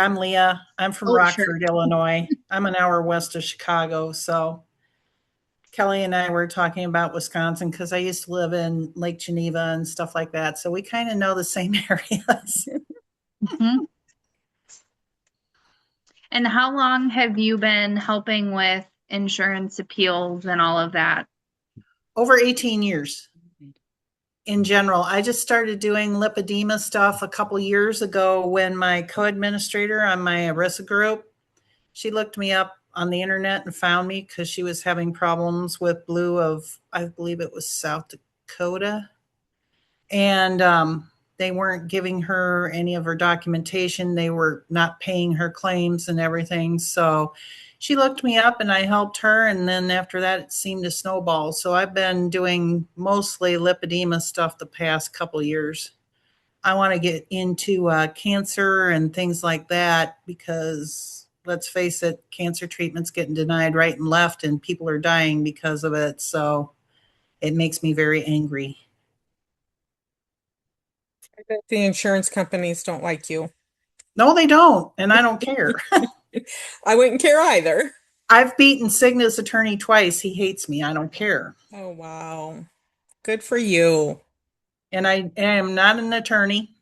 I'm Leah. I'm from Oh, sure. Rockford, Illinois. I'm an hour west of Chicago. So Kelly and I were talking about Wisconsin because I used to live in Lake Geneva and stuff like that. So we kind of know the same areas. Mhm. And how long have you been helping with insurance appeals and all of that? Over 18 years in general. I just started doing lipedema stuff a couple years ago when my co-administrator on my ERISA group, she looked me up on the internet and found me because she was having problems with Blue of, I believe it was South Dakota. And they weren't giving her any of her documentation. They were not paying her claims and everything. So she looked me up and I helped her. And then after that, it seemed to snowball. So I've been doing mostly lipedema stuff the past couple years. I want to get into cancer and things like that because let's face it, cancer treatment's getting denied right and left, and people are dying because of it. So it makes me very angry. I bet the insurance companies don't like you. No, they don't, and I don't care. I wouldn't care either. I've beaten Cigna's attorney twice. He hates me. I don't care. Oh, wow. Good for you. And I am not an attorney.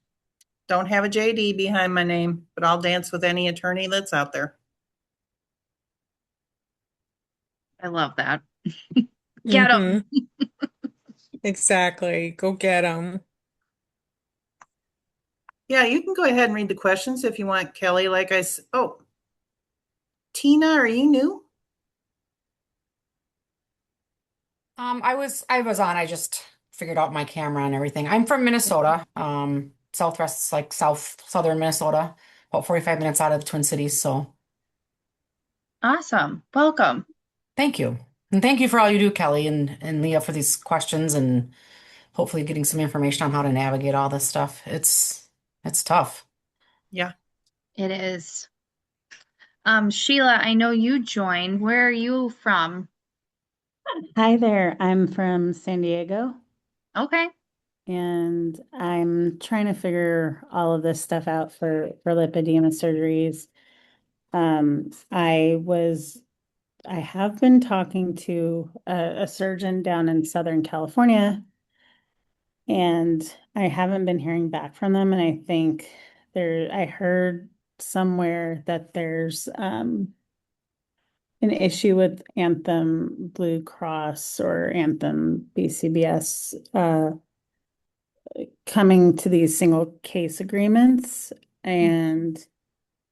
Don't have a JD behind my name, but I'll dance with any attorney that's out there. I love that. Get Hmm. them. Exactly. Go get them. Yeah, you can go ahead and read the questions if you want, Kelly. Like I said, oh, Tina, are you new? I was on. I just figured out my camera and everything. I'm from Minnesota, southwest, like southern Minnesota, about 45 minutes out of the Twin Cities. So Awesome. Welcome. thank you. And thank you for all you do, Kelly and Leah, for these questions and hopefully getting some information on how to navigate all this stuff. It's tough. Yeah. It is. Sheila, I know you joined. Where are you from? Hi there. I'm from San Diego Okay. and I'm trying to figure all of this stuff out for lipedema surgeries. I have been talking to a surgeon down in Southern California, and I haven't been hearing back from them. And I think I heard somewhere that there's an issue with Anthem Blue Cross or Anthem BCBS coming to these single case agreements and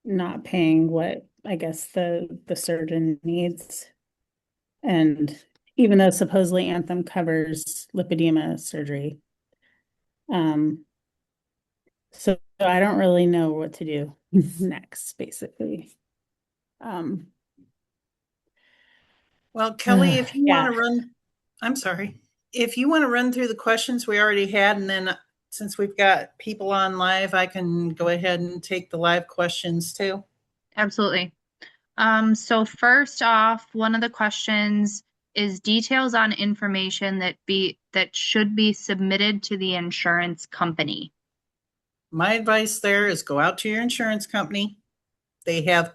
not paying what I guess the surgeon needs. And even though supposedly Anthem covers lipedema surgery, um, so I don't really know what to do next, basically. Um, Well, Kelly, if you want yeah. to run, I'm sorry. If you want to run through the questions we already had, and then since we've got people on live, I can go ahead and take the live questions too. Absolutely. So first off, one of the questions is details on information that should be submitted to the insurance company. My advice there is go out to your insurance company. They have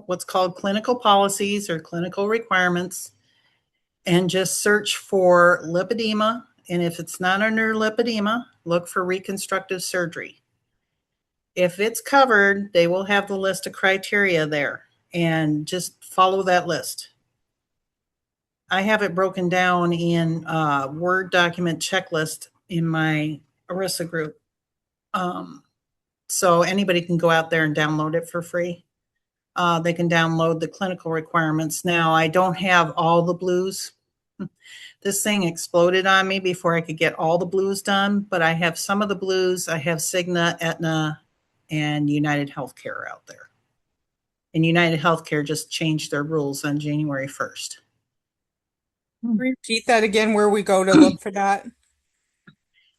what's called clinical policies or clinical requirements, and just search for lipedema. And if it's not under lipedema, look for reconstructive surgery. If it's covered, they will have the list of criteria there and just follow that list. I have it broken down in a Word document checklist in my ERISA group. Um, so anybody can go out there and download it for free. They can download the clinical requirements. Now, I don't have all the blues. This thing exploded on me before I could get all the blues done, but I have some of the blues. I have Cigna, Aetna, and United Healthcare out there. And United Healthcare just changed their rules on January 1st. Repeat that again, where we go to look for that.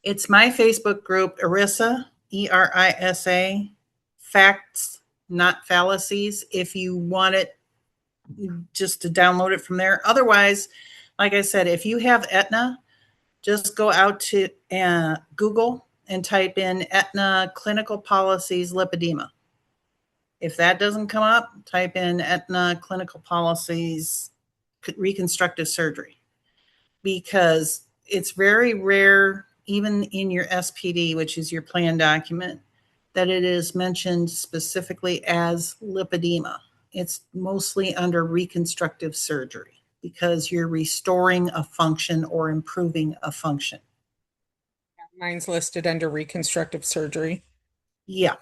It's my Facebook group, ERISA, ERISA, Facts, Not Fallacies. If you want it, just to download it from there. Otherwise, like I said, if you have Aetna, just go out to Google and type in Aetna clinical policies lipedema. If that doesn't come up, type in Aetna clinical policies, reconstructive surgery, because it's very rare, even in your SPD, which is your plan document, that it is mentioned specifically as lipedema. It's mostly under reconstructive surgery because you're restoring a function or improving a function. Mine's listed under reconstructive surgery. Yeah,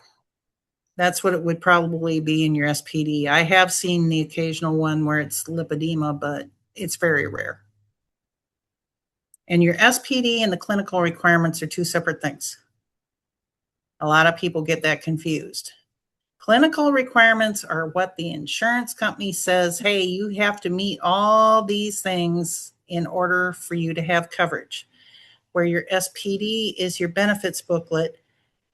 that's what it would probably be in your SPD. I have seen the occasional one where it's lipedema, but it's very rare. And your SPD and the clinical requirements are two separate things. A lot of people get that confused. Clinical requirements are what the insurance company says, hey, you have to meet all these things in order for you to have coverage. Where your SPD is your benefits booklet,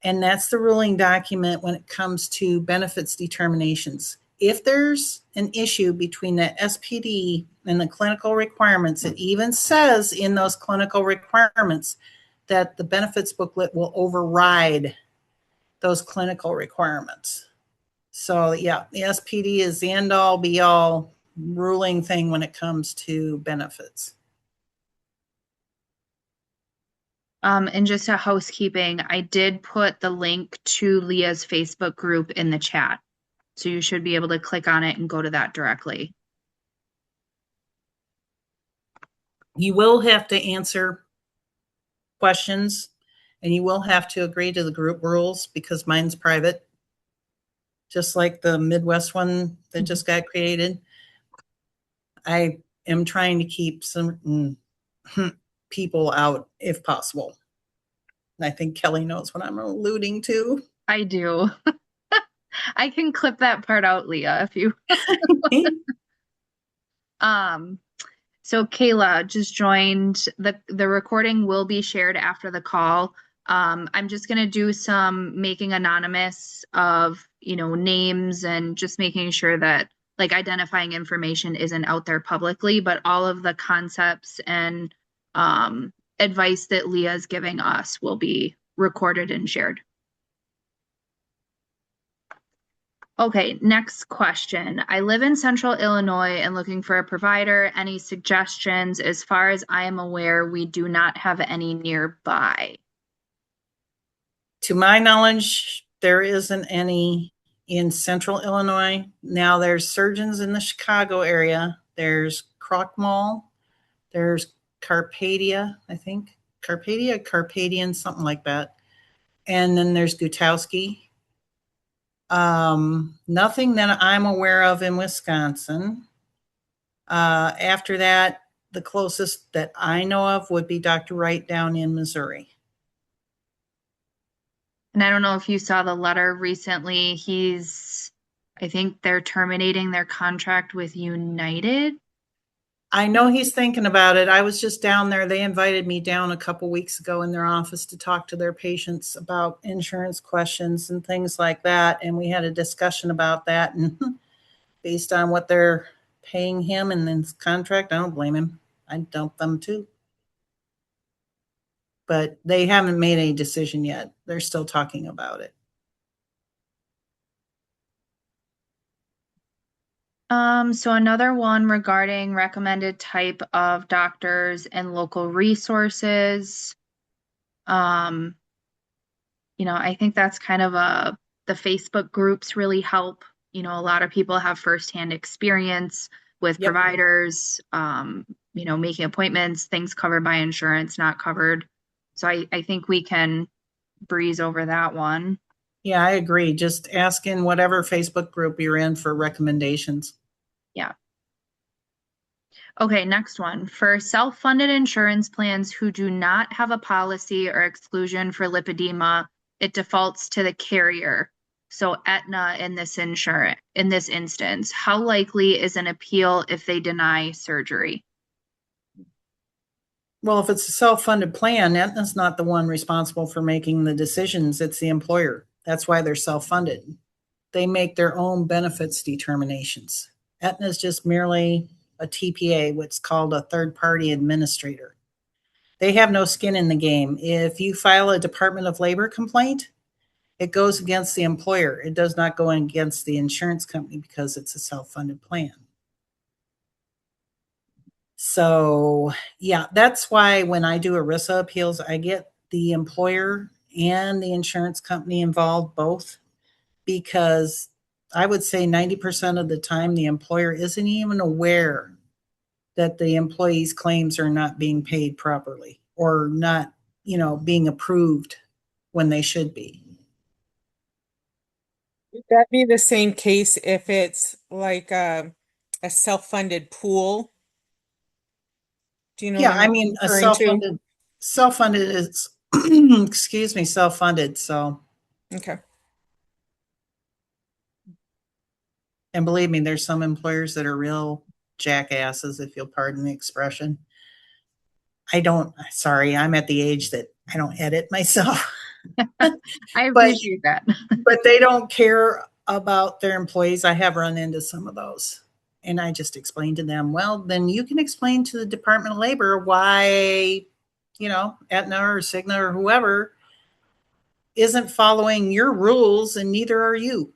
and that's the ruling document when it comes to benefits determinations. If there's an issue between the SPD and the clinical requirements, it even says in those clinical requirements that the benefits booklet will override those clinical requirements. So yeah, the SPD is the end all be all ruling thing when it comes to benefits. And just a housekeeping, I did put the link to Leah's Facebook group in the chat. So you should be able to click on it and go to that directly. You will have to answer questions, and you will have to agree to the group rules because mine's private, just like the Midwest one that just got created. I am trying to keep some people out if possible. I think Kelly knows what I'm alluding to. I do. I can clip that part out, Leah, if you. So Kayla just joined. The recording will be shared after the call. I'm just gonna do some making anonymous of, names and just making sure that like identifying information isn't out there publicly, but all of the concepts and advice that Leah's giving us will be recorded and shared. Okay, next question. I live in Central Illinois and looking for a provider. Any suggestions? As far as I am aware, we do not have any nearby. To my knowledge, there isn't any in Central Illinois. Now there's surgeons in the Chicago area. There's Crockmall. There's Carpadia, I think. Carpadian, something like that. And then there's Gutowski. Nothing that I'm aware of in Wisconsin. After that, the closest that I know of would be Dr. Wright down in Missouri. And I don't know if you saw the letter recently. I think they're terminating their contract with United. I know he's thinking about it. I was just down there. They invited me down a couple weeks ago in their office to talk to their patients about insurance questions and things like that. And we had a discussion about that. And based on what they're paying him in his contract, I don't blame him. I'd dump them too. But they haven't made any decision yet. They're still talking about it. So another one regarding recommended type of doctors and local resources. I think that's kind of the Facebook groups really help. A lot of people have firsthand experience with providers, making appointments, things covered by insurance, not covered. So I think we can breeze over that one. Yeah, I agree. Just ask in whatever Facebook group you're in for recommendations. Yeah. Okay, next one. For self-funded insurance plans who do not have a policy or exclusion for lipedema, it defaults to the carrier. So Aetna in this instance, how likely is an appeal if they deny surgery? Well, if it's a self-funded plan, Aetna's not the one responsible for making the decisions. It's the employer. That's why they're self-funded. They make their own benefits determinations. Aetna is just merely a TPA, what's called a third-party administrator. They have no skin in the game. If you file a Department of Labor complaint It goes against the employer. It does not go against the insurance company because it's a self-funded plan. So, yeah, that's why when I do ERISA appeals, I get the employer and the insurance company involved both, because I would say 90% of the time the employer isn't even aware that the employee's claims are not being paid properly or not, being approved when they should be. Would that be the same case if it's like a self-funded pool? Do you know what Yeah, I I'm mean, a referring to? self-funded is, excuse me, self-funded. So, Okay. and believe me, there's some employers that are real jackasses, if you'll pardon the expression. Sorry, I'm at the age that I don't edit myself, I but appreciate that. they don't care about their employees. I have run into some of those. And I just explained to them, well, then you can explain to the Department of Labor why, Aetna or Cigna or whoever isn't following your rules, and neither are you.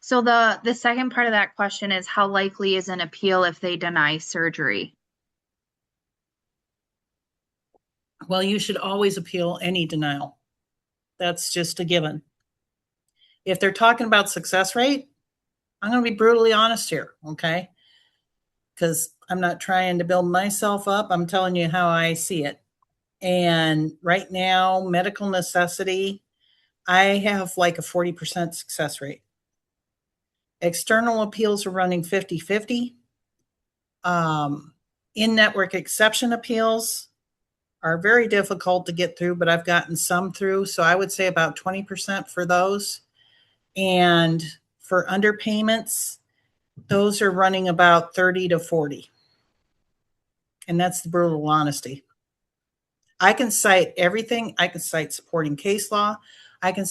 So the second part of that question is, how likely is an appeal if they deny surgery? Well, you should always appeal any denial. That's just a given. If they're talking about success rate, I'm going to be brutally honest here, okay? Because I'm not trying to build myself up. I'm telling you how I see it. And right now, medical necessity, I have like a 40% success rate. External appeals are running 50-50. In-network exception appeals are very difficult to get through, but I've gotten some through. So I would say about 20% for those. And for underpayments, those are running about 30 to 40. And that's the brutal honesty. I can cite everything. I can cite supporting case law. I can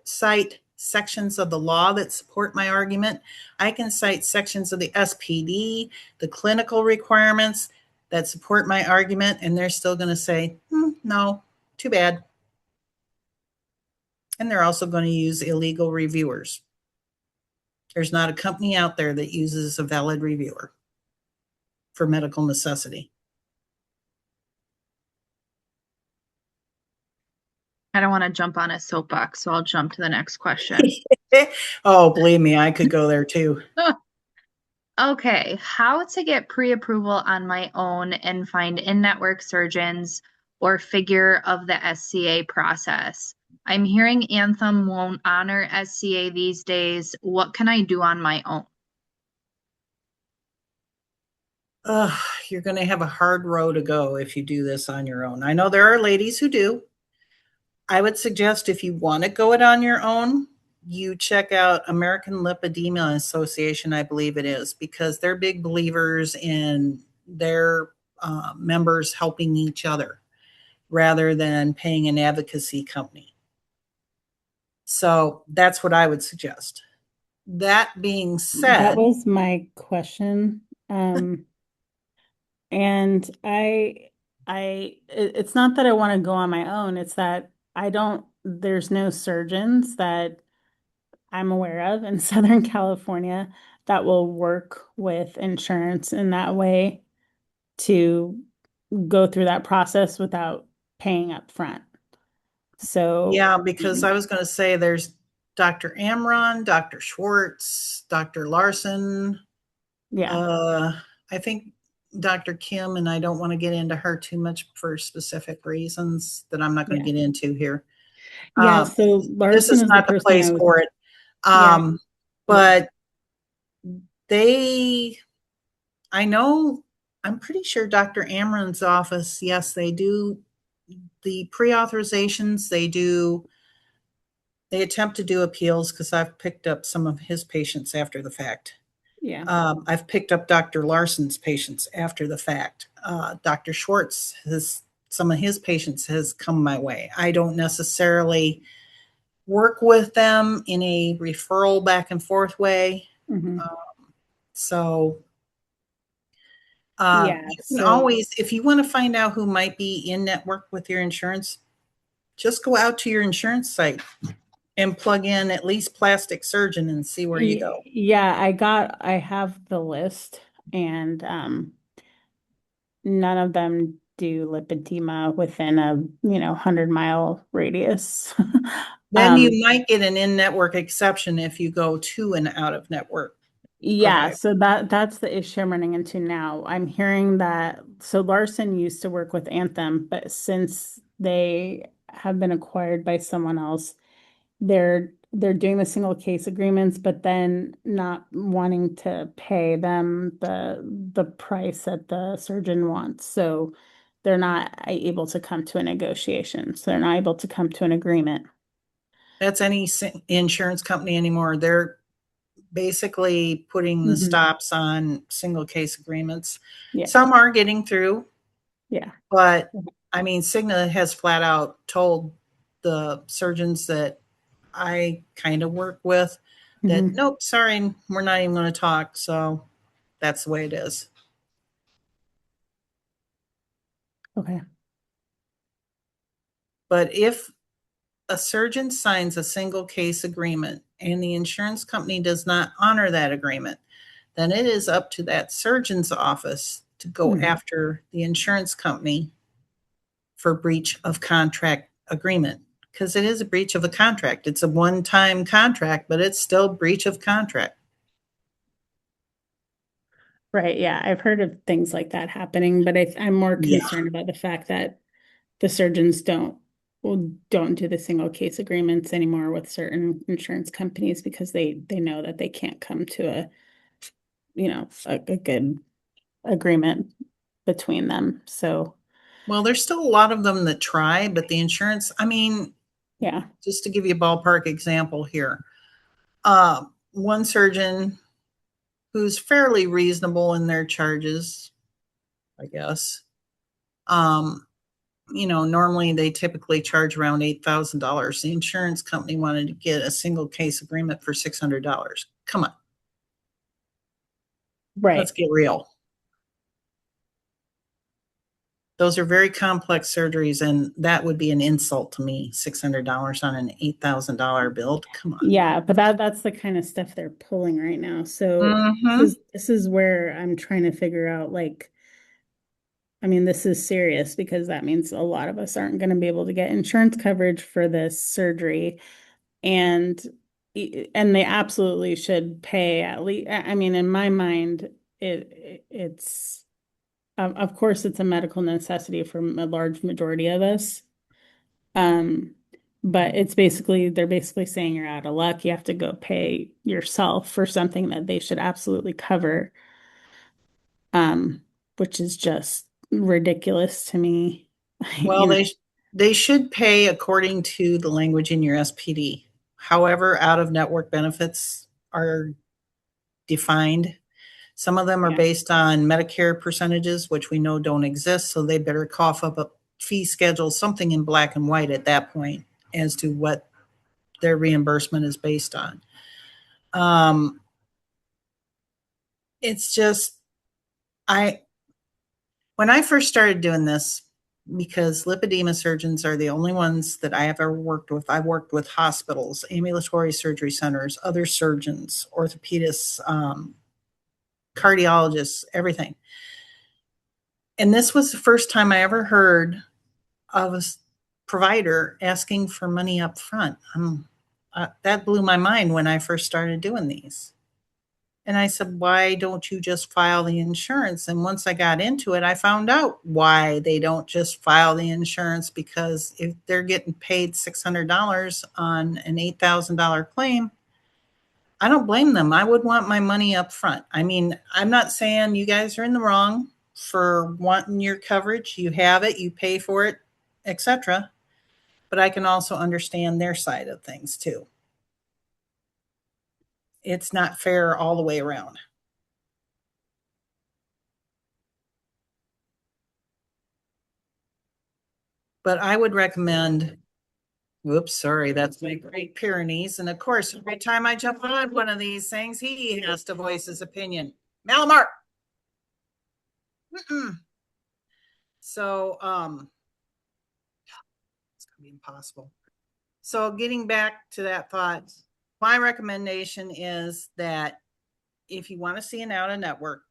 cite sections of the law that support my argument. I can cite sections of the SPD, the clinical requirements that support my argument, and they're still going to say, no, too bad. And they're also going to use illegal reviewers. There's not a company out there that uses a valid reviewer for medical necessity. I don't want to jump on a soapbox, so I'll jump to the next question. Oh, believe me, I could go there too. Okay, how to get pre-approval on my own and find in-network surgeons or figure of the SCA process. I'm hearing Anthem won't honor SCA these days. What can I do on my own? You're going to have a hard row to go if you do this on your own. I know there are ladies who do. I would suggest if you want to go it on your own, you check out American Lipedema Association, I believe it is, because they're big believers in their members helping each other rather than paying an advocacy company. So that's what I would suggest. That being said, That was my question. And it's not that I want to go on my own. It's that there's no surgeons that I'm aware of in Southern California that will work with insurance in that way to go through that process without paying up front. So yeah, because I was going to say there's Dr. Amron, Dr. Schwartz, Dr. Larson. yeah. I think Dr. Kim, and I don't want to get into her too much for specific reasons that I'm not going to Yeah. get into here. Yeah, so This Larson is is the not the person place for it. Yeah. But I know, I'm pretty sure Dr. Amron's office, yes, they do the pre-authorizations. They attempt to do appeals because I've picked up some of his patients after the fact. Yeah. I've picked up Dr. Larson's patients after the fact. Dr. Schwartz some of his patients has come my way. I don't necessarily work with them in a referral back and forth way. Mhm. So Yeah, you can always, if you want to find out who might be in network with your insurance, just go out to your insurance site and plug in at least plastic surgeon and see where you go. Yeah, I have the list, and none of them do lipedema within a 100-mile radius. Then you might get an in-network exception if you go to an out-of-network Yeah, provider. so that's the issue I'm running into now. I'm hearing that so Larson used to work with Anthem, but since they have been acquired by someone else, they're doing the single case agreements, but then not wanting to pay them the price that the surgeon wants. So they're not able to come to a negotiation. So they're not able to come to an agreement. That's any insurance company anymore. They're basically putting the stops on single case agreements. Yeah. Some are getting through, Yeah. but I mean, Cigna has flat out told the surgeons that I kind of work with that, nope, sorry, we're not even going to talk. So that's the way it is. Okay. But if a surgeon signs a single case agreement and the insurance company does not honor that agreement, then it is up to that surgeon's office to go after the insurance company for breach of contract agreement, because it is a breach of a contract. It's a one-time contract, but it's still breach of contract. Right. Yeah. I've heard of things like that happening, but I'm more concerned about the fact that the surgeons don't do the single case agreements anymore with certain insurance companies because they know that they can't come to a good agreement between them. So Well, there's still a lot of them that try, but the insurance, I mean, yeah. just to give you a ballpark example here, one surgeon who's fairly reasonable in their charges, I guess. Normally they typically charge around $8,000. The insurance company wanted to get a single case agreement for $600. Come on. Right. Let's get real. Those are very complex surgeries, and that would be an insult to me. $600 on an $8,000 bill. Come on. Yeah, but that's the kind of stuff they're pulling right now. So this is where I'm trying to figure out, like, I mean, this is serious because that means a lot of us aren't going to be able to get insurance coverage for this surgery. And they absolutely should pay at least. I mean, in my mind, it's of course it's a medical necessity for a large majority of us. But they're basically saying you're out of luck. You have to go pay yourself for something that they should absolutely cover. Which is just ridiculous to me. Well, they should pay according to the language in your SPD. However, out-of-network benefits are defined. Some of them are based on Medicare percentages, which we know don't exist, so they better cough up a fee schedule, something in black and white at that point as to what their reimbursement is based on. It's just, when I first started doing this, because lipedema surgeons are the only ones that I have ever worked with. I've worked with hospitals, ambulatory surgery centers, other surgeons, orthopedists, cardiologists, everything. And this was the first time I ever heard of a provider asking for money up front. That blew my mind when I first started doing these. And I said, why don't you just file the insurance? And once I got into it, I found out why they don't just file the insurance, because if they're getting paid $600 on an $8,000 claim, I don't blame them. I would want my money up front. I mean, I'm not saying you guys are in the wrong for wanting your coverage. You have it, you pay for it, etc. But I can also understand their side of things too. It's not fair all the way around. But I would recommend, whoops, sorry, that's my Great Pyrenees. And of course, every time I jump on one of these things, he has to voice his opinion. Malamar. So, be impossible. So getting back to that thought, my recommendation is that if you want to see an out of network,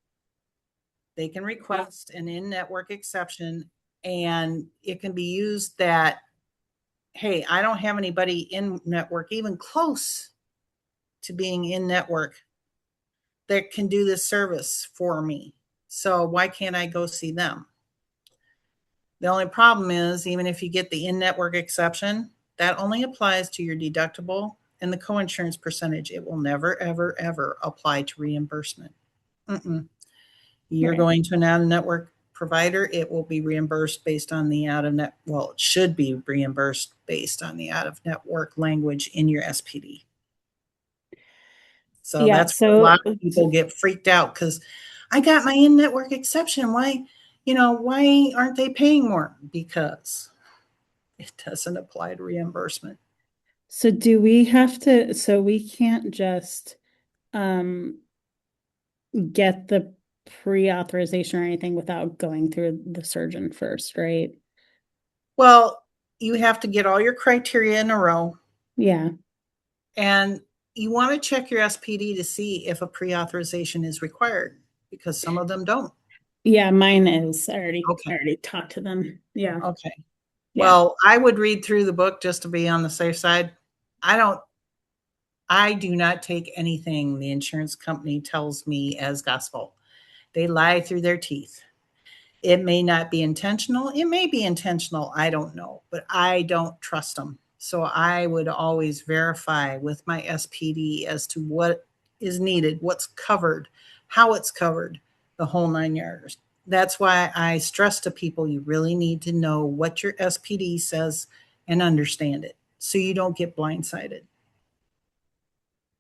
they can request an in-network exception, and it can be used that, hey, I don't have anybody in network even close to being in network that can do this service for me. So why can't I go see them? The only problem is, even if you get the in-network exception, that only applies to your deductible and the coinsurance percentage. It will never, ever, ever apply to reimbursement. You're Right. going to an out-of-network provider, it will be reimbursed based on the out-of-net, well, it should be reimbursed based on the out-of-network language in your SPD. So Yeah, that's where a lot so of people get freaked out because I got my in-network exception. Why, why aren't they paying more? Because it doesn't apply to reimbursement. so do we have to, so we can't just get the pre-authorization or anything without going through the surgeon first, right? Well, you have to get all your criteria in a row, Yeah. and you want to check your SPD to see if a pre-authorization is required, because some of them don't. Yeah, mine is. I Okay. already talked to them. Yeah. Okay. Yeah. Well, I would read through the book just to be on the safe side. I do not take anything the insurance company tells me as gospel. They lie through their teeth. It may not be intentional. It may be intentional. I don't know, but I don't trust them. So I would always verify with my SPD as to what is needed, what's covered, how it's covered, the whole 9 yards. That's why I stress to people, you really need to know what your SPD says and understand it so you don't get blindsided.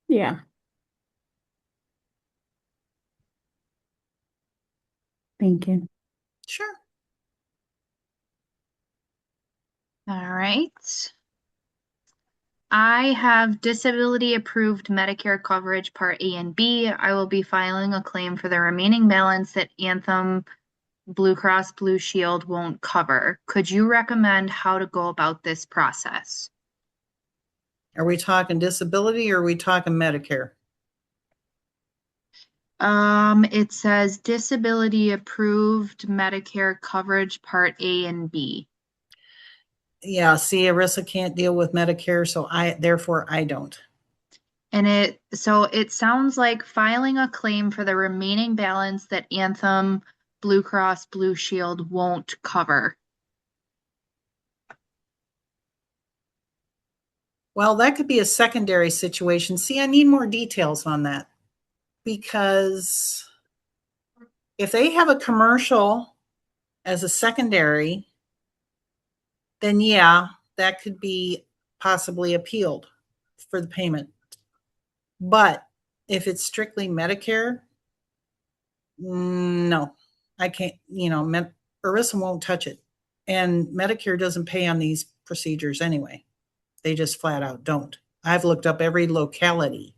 Yeah. Thank you. Sure. All right. I have disability approved Medicare coverage part A and B. I will be filing a claim for the remaining balance that Anthem Blue Cross Blue Shield won't cover. Could you recommend how to go about this process? Are we talking disability or are we talking Medicare? It says disability approved Medicare coverage part A and B. Yeah, see, ERISA can't deal with Medicare, so therefore I don't. And it sounds like filing a claim for the remaining balance that Anthem Blue Cross Blue Shield won't cover. Well, that could be a secondary situation. See, I need more details on that, because if they have a commercial as a secondary, then yeah, that could be possibly appealed for the payment. But if it's strictly Medicare, no, I can't, ERISA won't touch it. And Medicare doesn't pay on these procedures anyway. They just flat out don't. I've looked up every locality,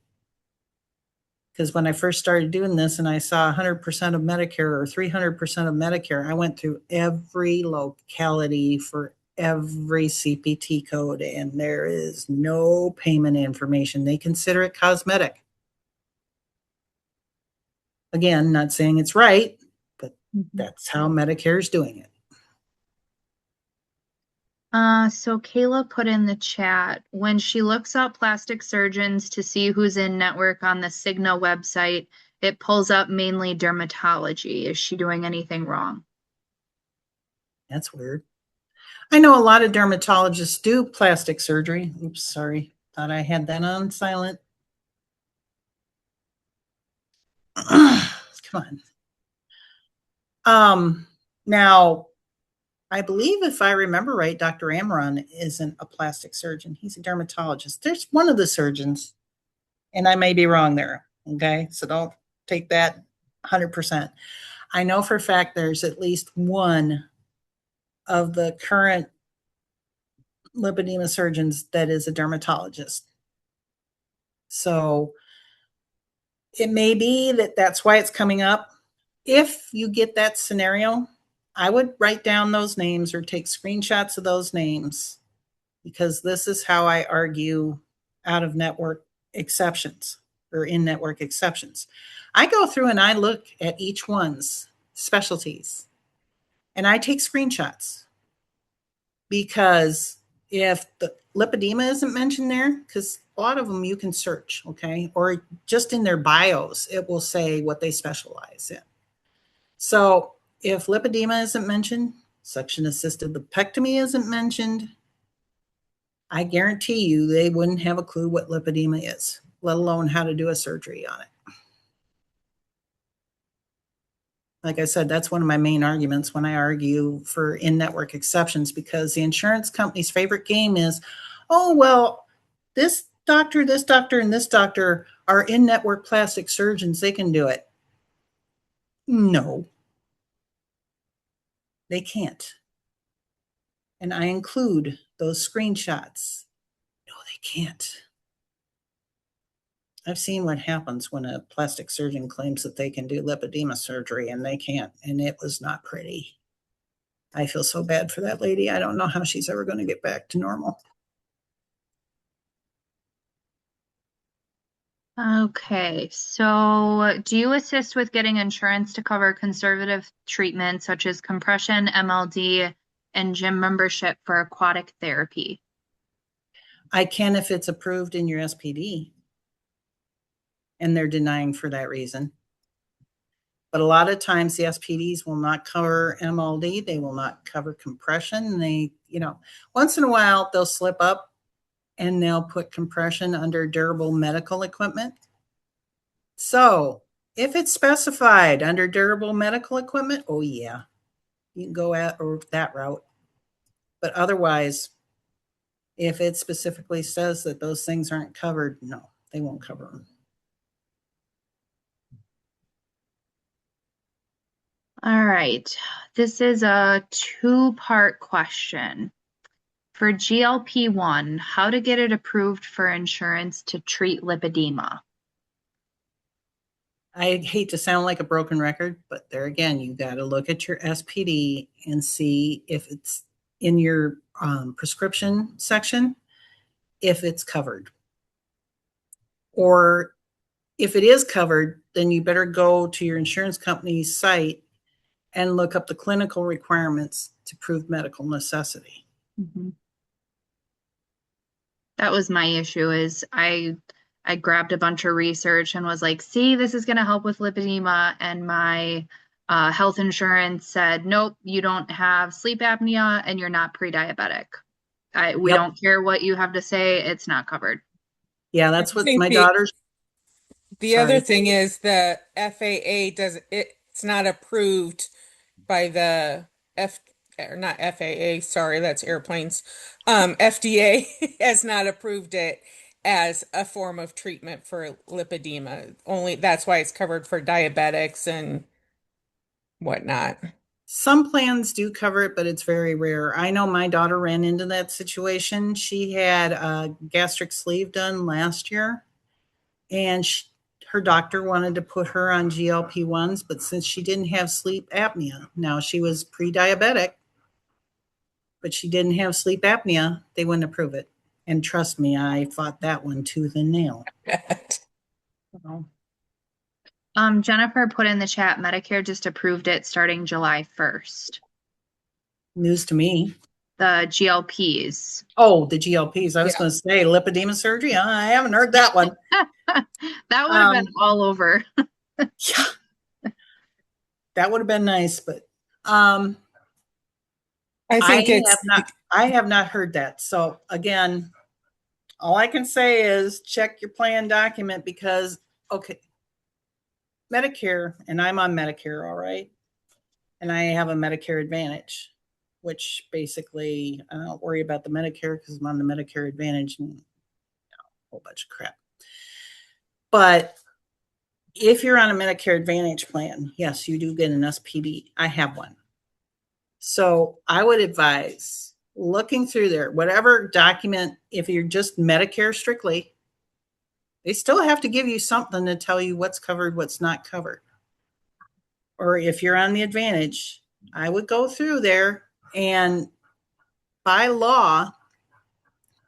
because when I first started doing this and I saw 100% of Medicare or 300% of Medicare, I went through every locality for every CPT code, and there is no payment information. They consider it cosmetic. Again, not saying it's right, but that's how Medicare is doing it. So Kayla put in the chat, when she looks up plastic surgeons to see who's in network on the Cigna website, it pulls up mainly dermatology. Is she doing anything wrong? That's weird. I know a lot of dermatologists do plastic surgery. Oops, sorry. Thought I had that on silent. Come on. Now, I believe if I remember right, Dr. Amaron isn't a plastic surgeon. He's a dermatologist. There's one of the surgeons, and I may be wrong there. Okay. So don't take that 100%. I know for a fact there's at least one of the current lipedema surgeons that is a dermatologist. So it may be that that's why it's coming up. If you get that scenario, I would write down those names or take screenshots of those names because this is how I argue out of network exceptions or in network exceptions. I go through and I look at each one's specialties and I take screenshots, because if the lipedema isn't mentioned there, because a lot of them you can search, okay, or just in their bios, it will say what they specialize in. So if lipedema isn't mentioned, suction assisted lipectomy isn't mentioned, I guarantee you they wouldn't have a clue what lipedema is, let alone how to do a surgery on it. Like I said, that's one of my main arguments when I argue for in-network exceptions, because the insurance company's favorite game is, oh, well, this doctor, and this doctor are in-network plastic surgeons. They can do it. No, they can't. And I include those screenshots. No, they can't. I've seen what happens when a plastic surgeon claims that they can do lipedema surgery and they can't, and it was not pretty. I feel so bad for that lady. I don't know how she's ever going to get back to normal. Okay, so do you assist with getting insurance to cover conservative treatment such as compression, MLD, and gym membership for aquatic therapy? I can if it's approved in your SPD, and they're denying for that reason. But a lot of times the SPDs will not cover MLD. They will not cover compression. They, once in a while they'll slip up and they'll put compression under durable medical equipment. So if it's specified under durable medical equipment, oh yeah, you can go that route. But otherwise, if it specifically says that those things aren't covered, no, they won't cover them. All right, this is a two-part question. For GLP-1, how to get it approved for insurance to treat lipedema? I hate to sound like a broken record, but there again, you got to look at your SPD and see if it's in your prescription section, if it's covered. Or if it is covered, then you better go to your insurance company's site and look up the clinical requirements to prove medical necessity. That was my issue, is I grabbed a bunch of research and was like, see, this is going to help with lipedema. And my health insurance said, nope, you don't have sleep apnea and you're not pre-diabetic. We don't care what you have to say. It's not covered. Yeah, that's what my daughter's. The other thing is the FAA it's not approved by the not FAA, sorry, that's airplanes. FDA has not approved it as a form of treatment for lipedema. Only that's why it's covered for diabetics and whatnot. Some plans do cover it, but it's very rare. I know my daughter ran into that situation. She had a gastric sleeve done last year, and her doctor wanted to put her on GLP-1s, but since she didn't have sleep apnea, now she was pre-diabetic, but she didn't have sleep apnea, they wouldn't approve it. And trust me, I fought that one tooth and nail. Jennifer put in the chat, Medicare just approved it starting July 1st. News to me. The GLPs. Oh, the GLPs. I was going to say lipedema surgery. I haven't heard that one. That would have been all over. Yeah. That would have been nice, but I have not heard that. So again, all I can say is check your plan document, because Medicare, and I'm on Medicare, all right, and I have a Medicare Advantage, which basically I don't worry about the Medicare because I'm on the Medicare Advantage and a whole bunch of crap. But if you're on a Medicare Advantage plan, yes, you do get an SPD. I have one. So I would advise looking through there, whatever document, if you're just Medicare strictly, they still have to give you something to tell you what's covered, what's not covered. Or if you're on the Advantage, I would go through there, and by law,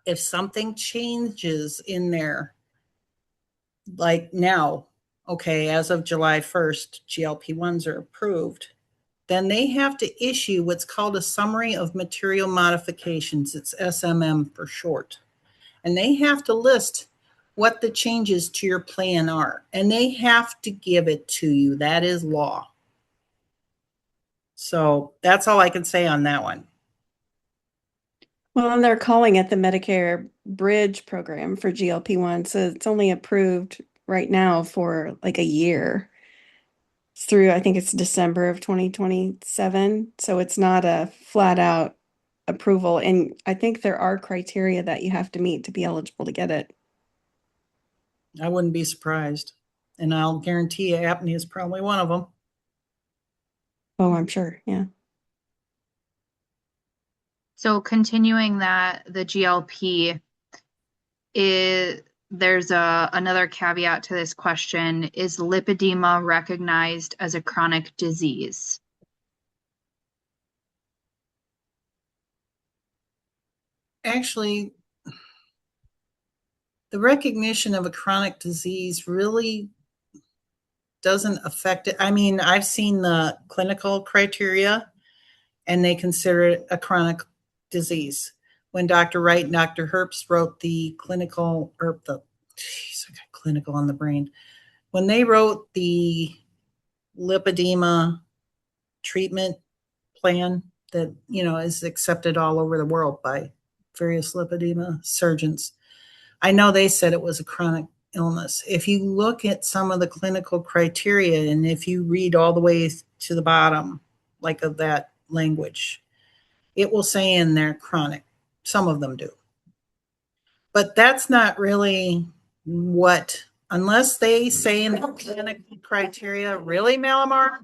if something changes in there, like now, okay, as of July 1st, GLP-1s are approved, then they have to issue what's called a summary of material modifications. It's SMM for short. And they have to list what the changes to your plan are. And they have to give it to you. That is law. So that's all I can say on that one. Well, and they're calling it the Medicare Bridge program for GLP-1. So it's only approved right now for like a year. It's through, I think it's December of 2027. So it's not a flat out approval. And I think there are criteria that you have to meet to be eligible to get it. I wouldn't be surprised. And I'll guarantee you apnea is probably one of them. Oh, I'm sure. Yeah. So continuing that, the GLP there's another caveat to this question. Is lipedema recognized as a chronic disease? Actually, the recognition of a chronic disease really doesn't affect it. I mean, I've seen the clinical criteria and they consider it a chronic disease. When Dr. Wright and Dr. Herbst wrote the clinical, or I got clinical on the brain. When they wrote the lipedema treatment plan that, is accepted all over the world by various lipedema surgeons, I know they said it was a chronic illness. If you look at some of the clinical criteria and if you read all the way to the bottom, like of that language, it will say in there chronic. Some of them do. But that's not really what, unless they say in the clinical criteria, really, Malamar?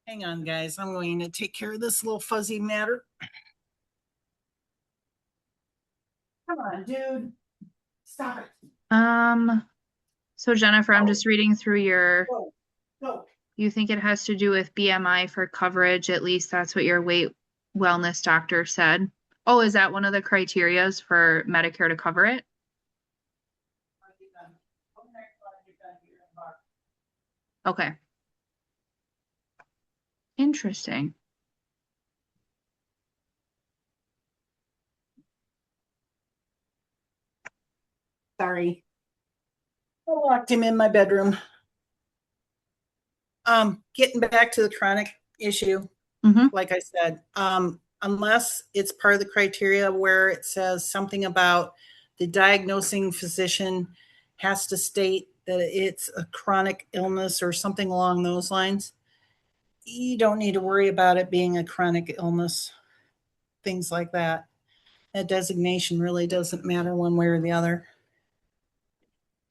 Hang on, guys. I'm going to take care of this little fuzzy matter. Come on, dude. Stop it. So Jennifer, I'm just reading through your, Go. you think it has to do with BMI for coverage, at least that's what your weight wellness doctor said. Oh, is that one of the criterias for Medicare to cover it? Okay. Interesting. Sorry. I locked him in my bedroom. Getting back to the chronic issue, like I said, unless it's part of the criteria where it says something about the diagnosing physician has to state that it's a chronic illness or something along those lines, you don't need to worry about it being a chronic illness, things like that. That designation really doesn't matter one way or the other.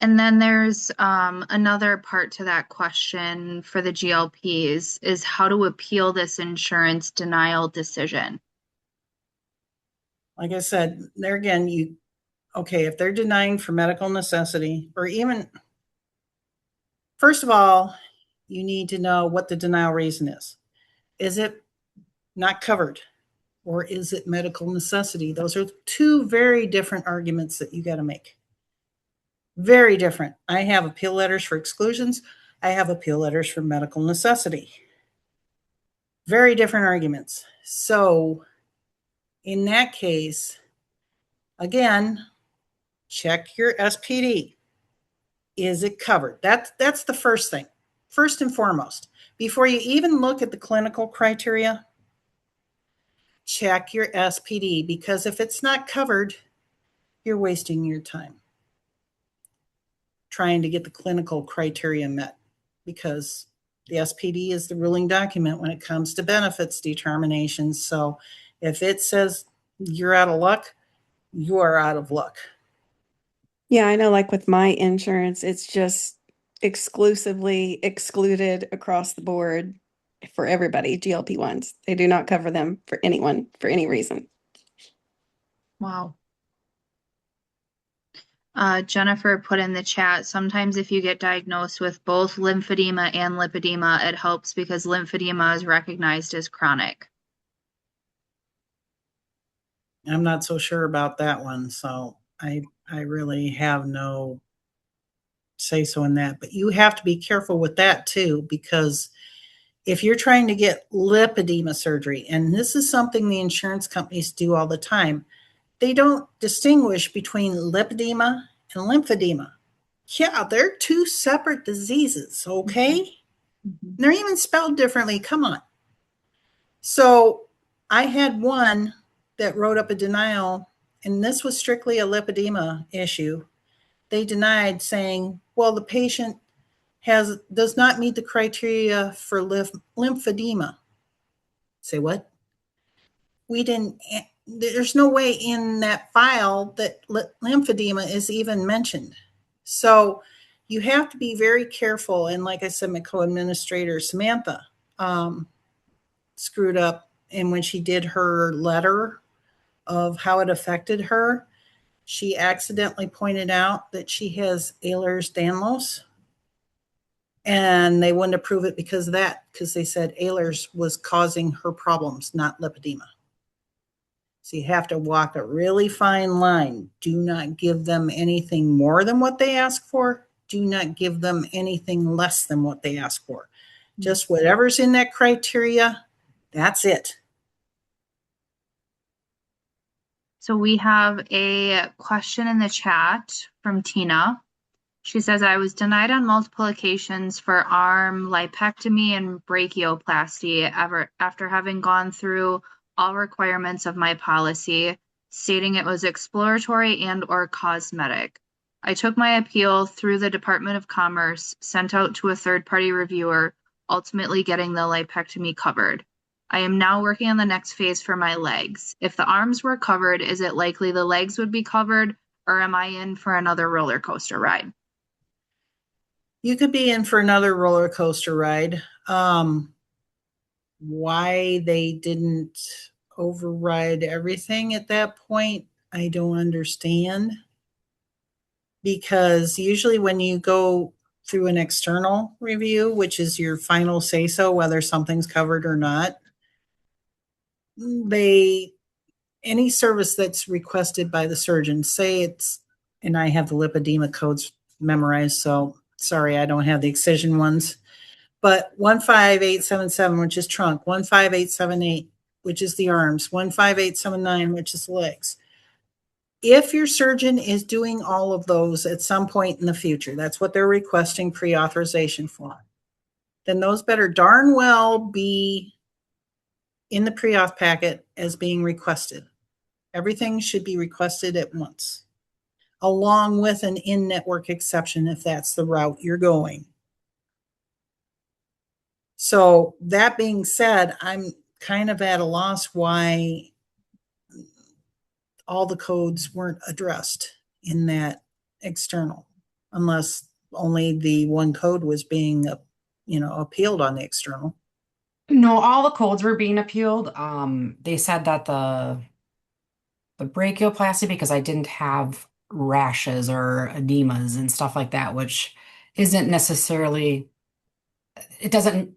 And then there's another part to that question for the GLPs is how to appeal this insurance denial decision. Like I said, there again, if they're denying for medical necessity, or even, first of all, you need to know what the denial reason is. Is it not covered? Or is it medical necessity? Those are two very different arguments that you got to make. Very different. I have appeal letters for exclusions. I have appeal letters for medical necessity. Very different arguments. So in that case, again, check your SPD. Is it covered? That's the first thing. First and foremost, before you even look at the clinical criteria, check your SPD, because if it's not covered, you're wasting your time trying to get the clinical criteria met, because the SPD is the ruling document when it comes to benefits determinations. So if it says you're out of luck, you are out of luck. Yeah, I know, like with my insurance, it's just exclusively excluded across the board for everybody, GLP-1s. They do not cover them for anyone for any reason. Wow. Jennifer put in the chat, sometimes if you get diagnosed with both lymphedema and lipedema, it helps because lymphedema is recognized as chronic. I'm not so sure about that one. So I really have no say so in that. But you have to be careful with that too, because if you're trying to get lipedema surgery, and this is something the insurance companies do all the time, they don't distinguish between lipedema and lymphedema. Yeah, they're two separate diseases, okay? Mhm. They're even spelled differently. Come on. So I had one that wrote up a denial, and this was strictly a lipedema issue. They denied, saying, well, the patient does not meet the criteria for lymphedema. Say what? We didn't, there's no way in that file that lymphedema is even mentioned. So you have to be very careful. And like I said, my co-administrator, Samantha, screwed up. And when she did her letter of how it affected her, she accidentally pointed out that she has Ehlers-Danlos, and they wouldn't approve it because of that, because they said Ehlers was causing her problems, not lipedema. So you have to walk a really fine line. Do not give them anything more than what they ask for. Do not give them anything less than what they ask for. Just whatever's in that criteria, that's it. So we have a question in the chat from Tina. She says, I was denied on multiple occasions for arm lipectomy and brachioplasty after having gone through all requirements of my policy, stating it was exploratory and or cosmetic. I took my appeal through the Department of Commerce, sent out to a third-party reviewer, ultimately getting the lipectomy covered. I am now working on the next phase for my legs. If the arms were covered, is it likely the legs would be covered, or am I in for another roller coaster ride? You could be in for another roller coaster ride. Why they didn't override everything at that point, I don't understand. Because usually when you go through an external review, which is your final say so whether something's covered or not, any service that's requested by the surgeon, say it's, and I have the lipedema codes memorized, so sorry, I don't have the excision ones, but 15877, which is trunk, 15878, which is the arms, 15879, which is legs. If your surgeon is doing all of those at some point in the future, that's what they're requesting pre-authorization for, then those better darn well be in the pre-auth packet as being requested. Everything should be requested at once, along with an in-network exception if that's the route you're going. So that being said, I'm kind of at a loss why all the codes weren't addressed in that external, unless only the one code was being, appealed on the external. No, all the codes were being appealed. They said that the brachioplasty, because I didn't have rashes or edemas and stuff like that, which isn't necessarily, it doesn't,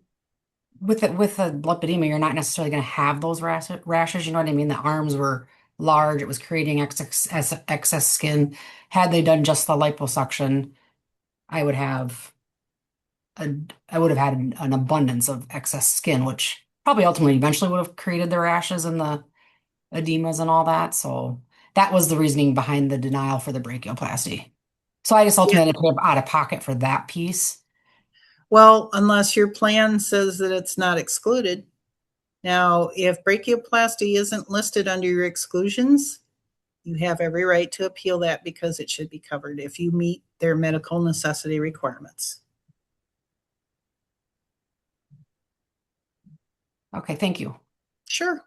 with the lipedema, you're not necessarily going to have those rashes. You know what I mean? The arms were large. It was creating excess skin. Had they done just the liposuction, I would have I would have had an abundance of excess skin, which probably ultimately eventually would have created the rashes and the edemas and all that. So that was the reasoning behind the denial for the brachioplasty. So I just Yeah. ultimately ended up out of pocket for that piece. Well, unless your plan says that it's not excluded. Now, if brachioplasty isn't listed under your exclusions, you have every right to appeal that because it should be covered if you meet their medical necessity requirements. Okay, thank you. Sure.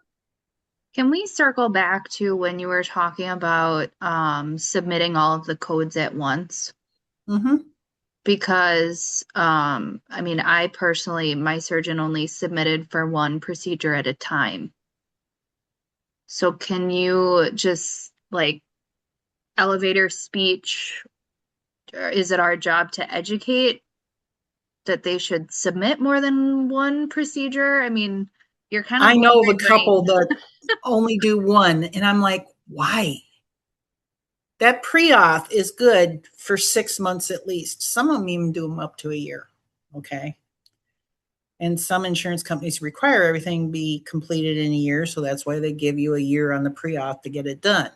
Can we circle back to when you were talking about submitting all of the codes at once? Mm-hmm. Because I mean, I personally, my surgeon only submitted for one procedure at a time. So can you just like elevator speech, or is it our job to educate that they should submit more than one procedure? I mean, you're kind of I know of blowing a my couple brain. that only do one, and I'm like, Why? That pre-auth is good for 6 months at least. Some of them even do them up to a year. Okay. And some insurance companies require everything be completed in a year. So that's why they give you a year on the pre-auth to get it done.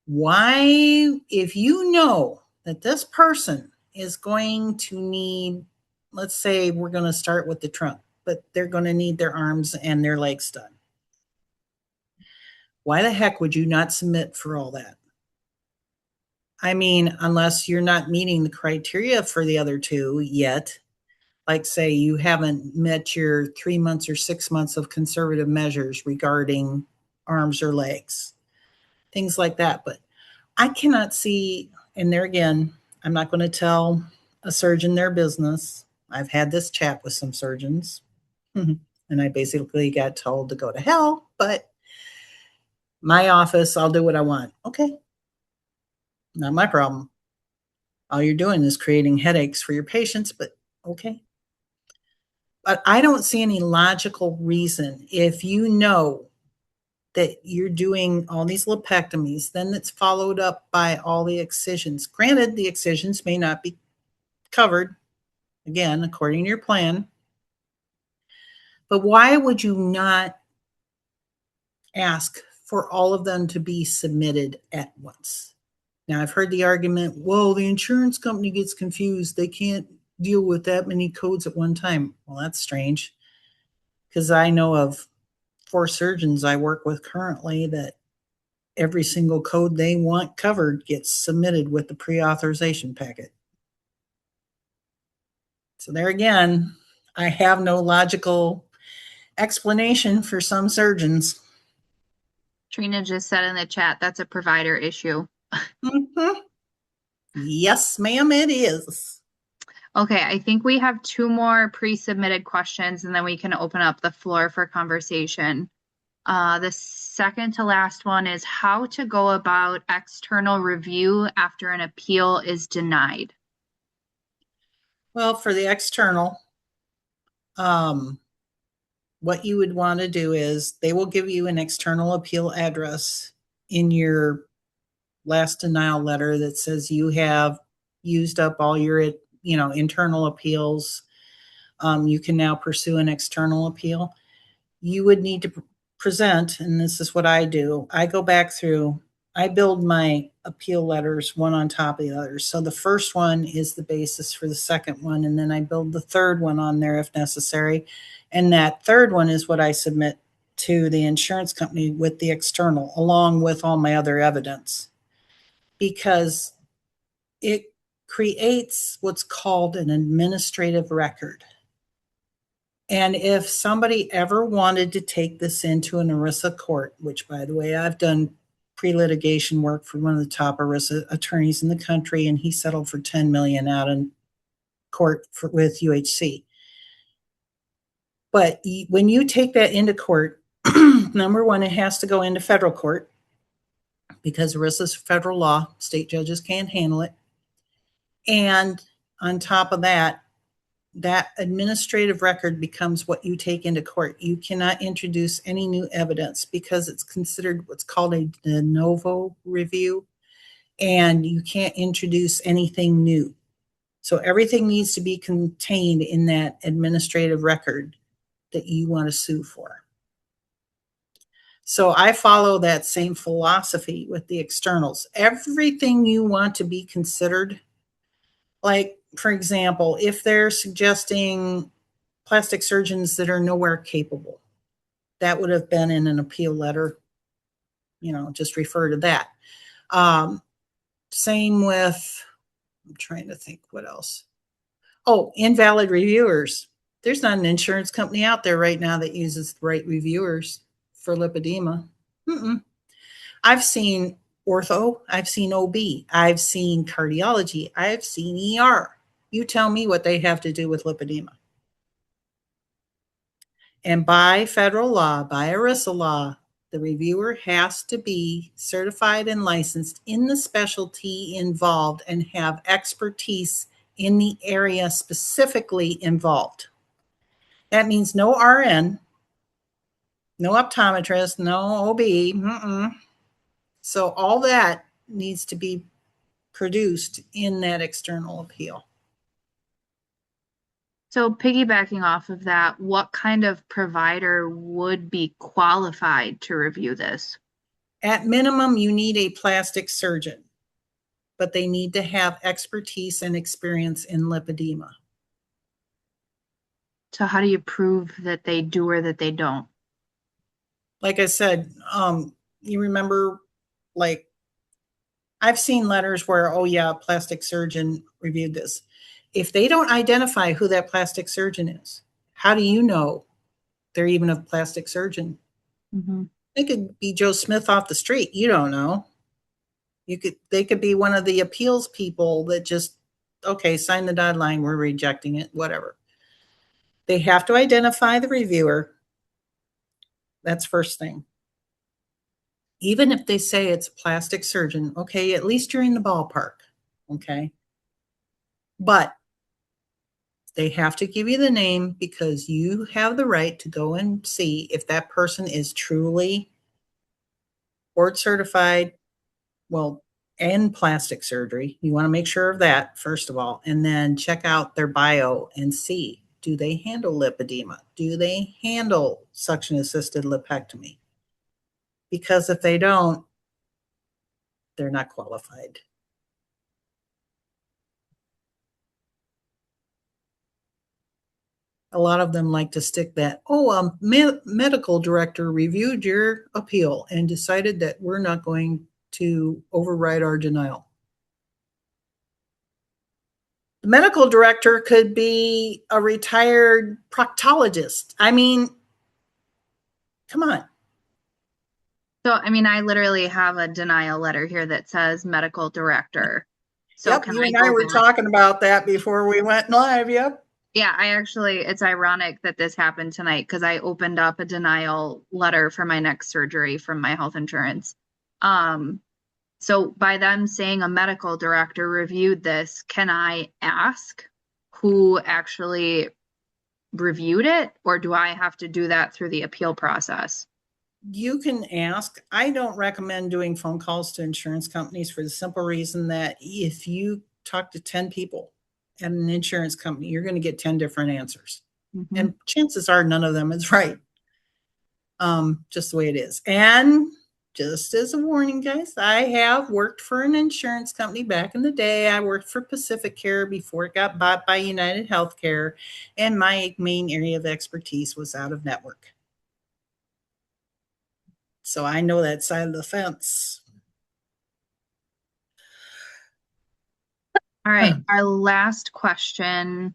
Why, if you know that this person is going to need, let's say we're going to start with the trunk, but they're going to need their arms and their legs done. Why the heck would you not submit for all that? I mean, unless you're not meeting the criteria for the other two yet, like say you haven't met your 3 months or 6 months of conservative measures regarding arms or legs, things like that. But I cannot see, and there again, I'm not going to tell a surgeon their business. I've had this chat with some surgeons, and I basically got told to go to hell, but my office, I'll do what I want. Okay. Not my problem. All you're doing is creating headaches for your patients, but okay. But I don't see any logical reason if you know that you're doing all these lipectomies, then it's followed up by all the excisions. Granted, the excisions may not be covered, again, according to your plan. But why would you not ask for all of them to be submitted at once? Now, I've heard the argument, well, the insurance company gets confused. They can't deal with that many codes at one time. Well, that's strange, because I know of 4 surgeons I work with currently that every single code they want covered gets submitted with the pre-authorization packet. So there again, I have no logical explanation for some surgeons. Trina just said in the chat, that's a provider issue. Mm-hmm. Yes, ma'am, it is. Okay, I think we have 2 more pre-submitted questions and then we can open up the floor for conversation. The second to last one is how to go about external review after an appeal is denied. Well, for the external, what you would want to do is they will give you an external appeal address in your last denial letter that says you have used up all your, internal appeals. You can now pursue an external appeal. You would need to present, and this is what I do. I go back through, I build my appeal letters one on top of the other. So the first one is the basis for the second one, and then I build the third one on there if necessary. And that third one is what I submit to the insurance company with the external, along with all my other evidence, because it creates what's called an administrative record. And if somebody ever wanted to take this into an ERISA court, which, by the way, I've done pre-litigation work for one of the top ERISA attorneys in the country, and he settled for $10 million out in court with UHC. But when you take that into court, number one, it has to go into federal court because ERISA is federal law. State judges can't handle it. And on top of that, that administrative record becomes what you take into court. You cannot introduce any new evidence because it's considered what's called a de novo review, and you can't introduce anything new. So everything needs to be contained in that administrative record that you want to sue for. So I follow that same philosophy with the externals. Everything you want to be considered, like, for example, if they're suggesting plastic surgeons that are nowhere capable, that would have been in an appeal letter, just refer to that. Same with, I'm trying to think what else. Oh, invalid reviewers. There's not an insurance company out there right now that uses the right reviewers for lipedema. I've seen ortho, I've seen OB, I've seen cardiology, I've seen ER. You tell me what they have to do with lipedema. And by federal law, by ERISA law, the reviewer has to be certified and licensed in the specialty involved and have expertise in the area specifically involved. That means no RN, no optometrist, no OB. So all that needs to be produced in that external appeal. So piggybacking off of that, what kind of provider would be qualified to review this? At minimum, you need a plastic surgeon, but they need to have expertise and experience in lipedema. So how do you prove that they do or that they don't? Like I said, you remember, like, I've seen letters where, oh yeah, a plastic surgeon reviewed this. If they don't identify who that plastic surgeon is, how do you know they're even a plastic surgeon? Mm-hmm. They could be Joe Smith off the street. You don't know. They could be one of the appeals people that just, okay, sign the dotted line, we're rejecting it, whatever. They have to identify the reviewer. That's first thing. Even if they say it's a plastic surgeon, okay, at least you're in the ballpark, okay? But they have to give you the name because you have the right to go and see if that person is truly board certified, well, and plastic surgery. You want to make sure of that, first of all, and then check out their bio and see, do they handle lipedema? Do they handle suction assisted lipectomy? Because if they don't, they're not qualified. A lot of them like to stick that, medical director reviewed your appeal and decided that we're not going to override our denial. The medical director could be a retired proctologist. I mean, come on. So, I mean, I literally have a denial letter here that says medical director. So Yep, can you I and I go were back? talking about that before we went live. Yep. Yeah, it's ironic that this happened tonight because I opened up a denial letter for my next surgery from my health insurance. So by them saying a medical director reviewed this, can I ask who actually reviewed it, or do I have to do that through the appeal process? You can ask. I don't recommend doing phone calls to insurance companies for the simple reason that if you talk to 10 people at an insurance company, you're going to get 10 different answers. Mm-hmm. And chances are none of them is right. Just the way it is. And just as a warning, guys, I have worked for an insurance company back in the day. I worked for Pacific Care before it got bought by United Healthcare, and my main area of expertise was out of network. So I know that side of the fence. All right, our last question.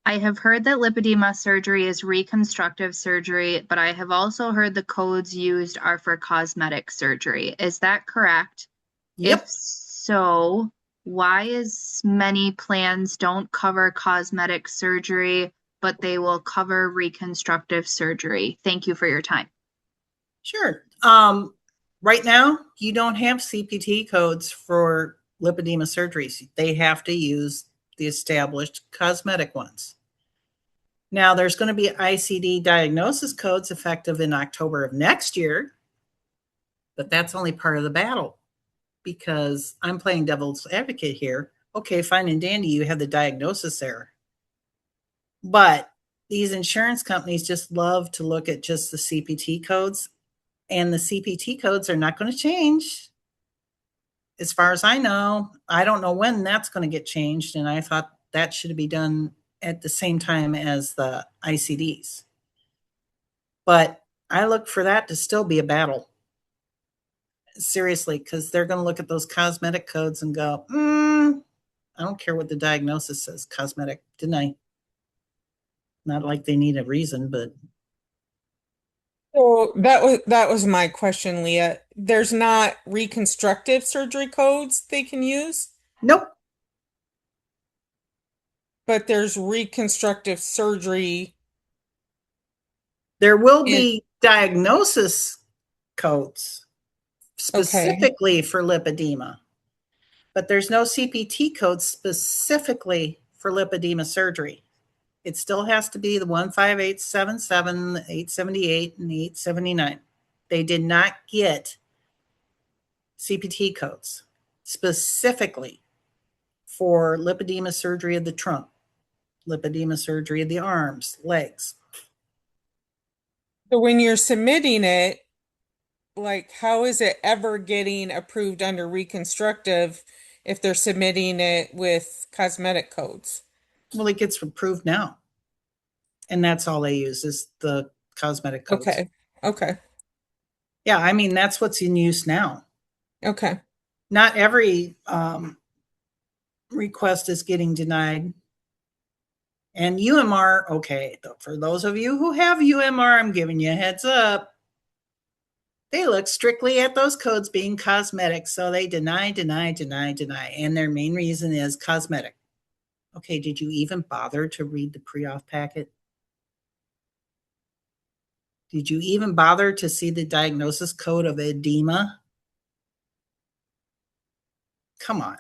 I have heard that lipedema surgery is reconstructive surgery, but I have also heard the codes used are for cosmetic surgery. Is that correct? Yep. If so, why is many plans don't cover cosmetic surgery, but they will cover reconstructive surgery? Thank you for your time. Sure. Right now, you don't have CPT codes for lipedema surgeries. They have to use the established cosmetic ones. Now, there's going to be ICD diagnosis codes effective in October of next year, but that's only part of the battle because I'm playing devil's advocate here. Okay, fine and dandy, you have the diagnosis there. But these insurance companies just love to look at just the CPT codes, and the CPT codes are not going to change. As far as I know, I don't know when that's going to get changed, and I thought that should be done at the same time as the ICDs. But I look for that to still be a battle. Seriously, because they're going to look at those cosmetic codes and go, I don't care what the diagnosis says, cosmetic, didn't I? Not like they need a reason, but So that was my question, Leah. There's not reconstructive surgery codes they can use, nope. but there's reconstructive surgery. There will in be diagnosis codes Okay. specifically for lipedema, but there's no CPT code specifically for lipedema surgery. It still has to be the 15877, 878, and 879. They did not get CPT codes specifically for lipedema surgery of the trunk, lipedema surgery of the arms, legs. So when you're submitting it, like, how is it ever getting approved under reconstructive if they're submitting it with cosmetic codes? Well, it gets approved now. And that's all they use is the cosmetic codes. Okay. Okay. Yeah, I mean, that's what's in use now. Okay. Not every request is getting denied. And UMR, okay, for those of you who have UMR, I'm giving you a heads up. They look strictly at those codes being cosmetic. So they deny. And their main reason is cosmetic. Okay, did you even bother to read the pre-auth packet? Did you even bother to see the diagnosis code of edema? Come on.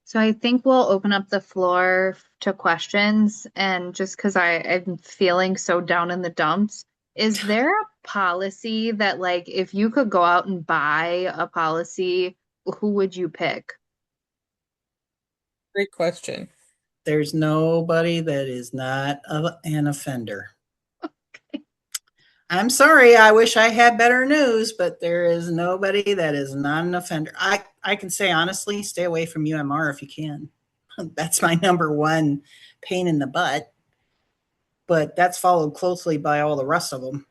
So I think we'll open up the floor to questions. And just because I'm feeling so down in the dumps, is there a policy that, like, if you could go out and buy a policy, who would you pick? Great question. There's nobody that is not an offender. Okay. I'm sorry. I wish I had better news, but there is nobody that is not an offender. I can say honestly, stay away from UMR if you can. That's my number one pain in the butt. But that's followed closely by all the rest of them.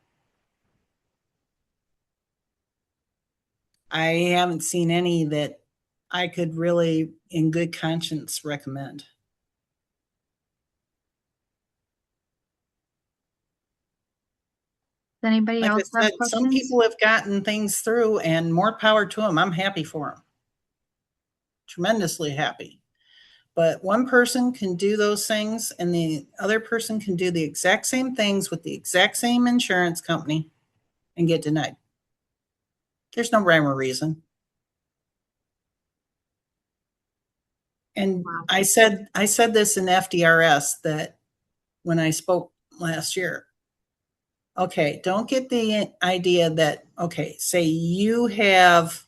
I haven't seen any that I could really, in good conscience, recommend. Does anybody Like I else have said, some questions? people have gotten things through, and more power to them. I'm happy for them. Tremendously happy. But one person can do those things, and the other person can do the exact same things with the exact same insurance company and get denied. There's no rhyme or reason. And Wow. I said this in FDRS that when I spoke last year. Okay, don't get the idea that, okay, say you have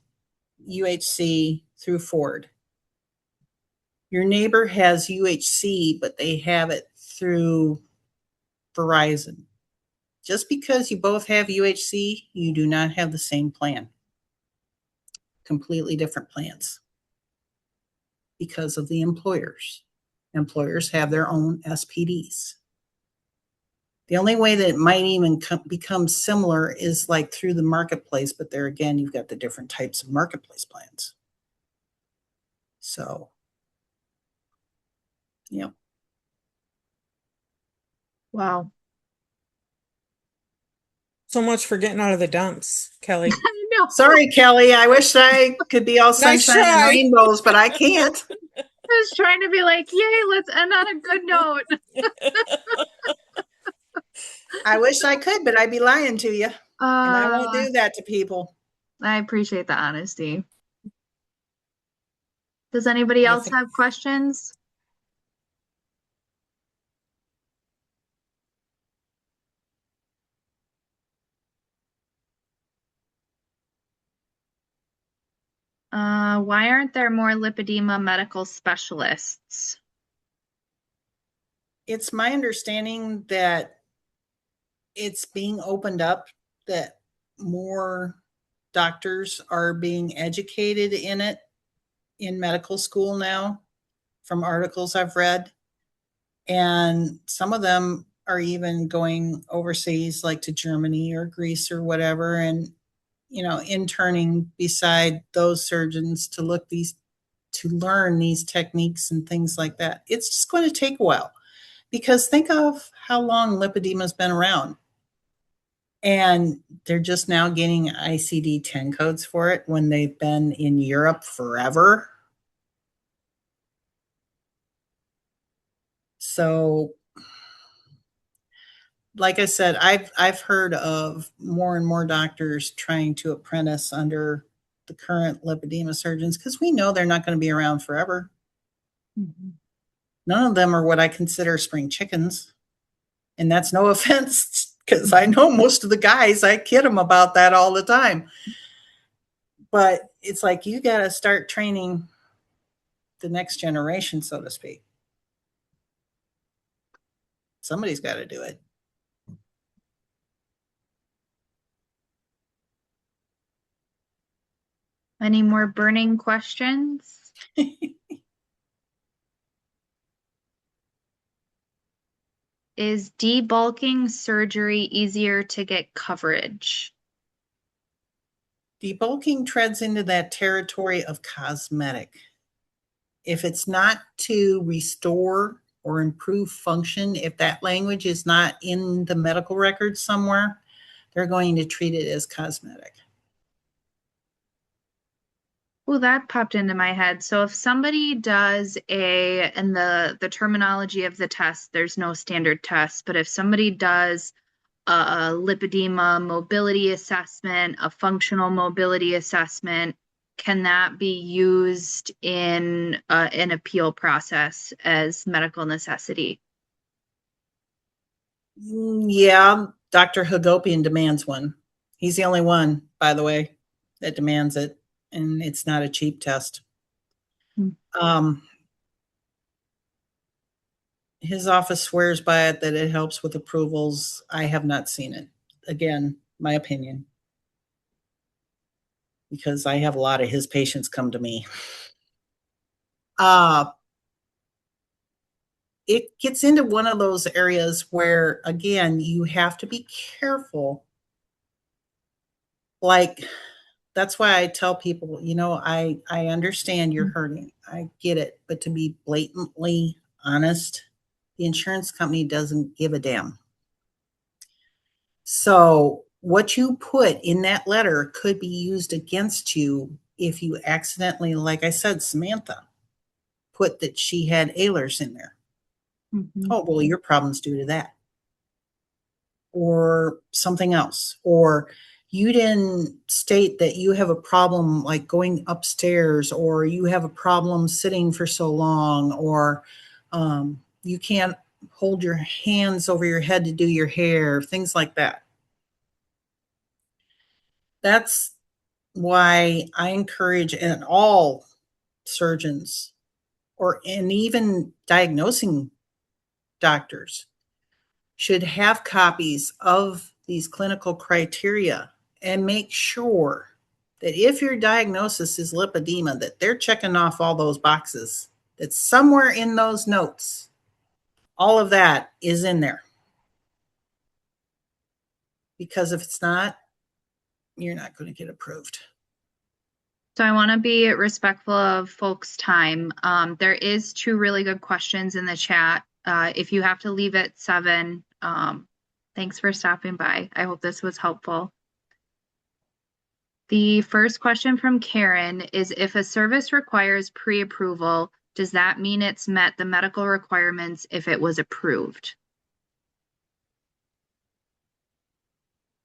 UHC through Ford. Your neighbor has UHC, but they have it through Verizon. Just because you both have UHC, you do not have the same plan. Completely different plans because of the employers. Employers have their own SPDs. The only way that it might even become similar is like through the marketplace, but there again, you've got the different types of marketplace plans. So, yeah. Wow. So much for getting out of the dumps, Kelly. No. Sorry, Kelly. I wish I could be all Nice sunshine and try. rainbows, but I can't. I was trying to be like, yay, let's end on a good note. I wish I could, but I'd be lying to you. And I won't do that to people. I appreciate the honesty. Does anybody else have questions? Why aren't there more lipedema medical specialists? It's my understanding that it's being opened up, that more doctors are being educated in it in medical school now, from articles I've read. And some of them are even going overseas, like to Germany or Greece or whatever, and interning beside those surgeons to learn these techniques and things like that. It's just going to take a while, because think of how long lipedema has been around. And they're just now getting ICD-10 codes for it when they've been in Europe forever. So, like I said, I've heard of more and more doctors trying to apprentice under the current lipedema surgeons, because we know they're not going to be around forever. Mm-hmm. None of them are what I consider spring chickens. And that's no offense, because I know most of the guys, I kid them about that all the time. But it's like you got to start training the next generation, so to speak. Somebody's got to do it. Any more burning questions? Is debulking surgery easier to get coverage? Debulking treads into that territory of cosmetic. If it's not to restore or improve function, if that language is not in the medical records somewhere, they're going to treat it as cosmetic. Well, that popped into my head. So if somebody does and the terminology of the test, there's no standard test, but if somebody does a lipedema mobility assessment, a functional mobility assessment, can that be used in an appeal process as medical necessity? Yeah, Dr. Hagopian demands one. He's the only one, by the way, that demands it, and it's not a cheap test. His office swears by it that it helps with approvals. I have not seen it. Again, my opinion, because I have a lot of his patients come to me. It gets into one of those areas where, again, you have to be careful. Like, that's why I tell people, I understand you're hurting. I get it. But to be blatantly honest, the insurance company doesn't give a damn. So what you put in that letter could be used against you if you accidentally, like I said, Samantha, put that she had Ehlers in there. Mm-hmm. Oh, well, your problem's due to that. Or something else. Or you didn't state that you have a problem like going upstairs, or you have a problem sitting for so long, or you can't hold your hands over your head to do your hair, things like that. That's why I encourage, and all surgeons and even diagnosing doctors should have copies of these clinical criteria and make sure that if your diagnosis is lipedema, that they're checking off all those boxes, that somewhere in those notes, all of that is in there. Because if it's not, you're not going to get approved. So I want to be respectful of folks' time. There is 2 really good questions in the chat. If you have to leave at 7, thanks for stopping by. I hope this was helpful. The first question from Karen is, if a service requires pre-approval, does that mean it's met the medical requirements if it was approved?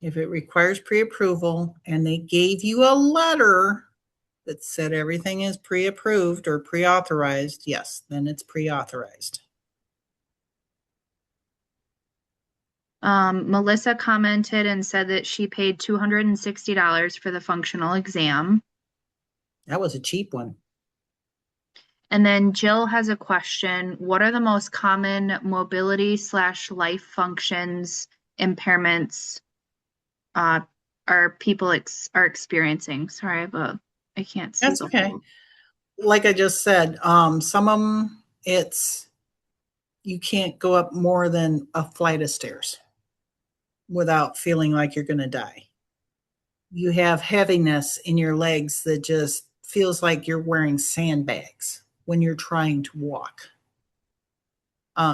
If it requires pre-approval and they gave you a letter that said everything is pre-approved or pre-authorized, yes, then it's pre-authorized. Melissa commented and said that she paid $260 for the functional exam. That was a cheap one. And then Jill has a question. What are the most common mobility/life functions impairments are people are experiencing? Sorry, I can't see. That's okay. Like I just said, some of them, you can't go up more than a flight of stairs without feeling like you're going to die. You have heaviness in your legs that just feels like you're wearing sandbags when you're trying to walk.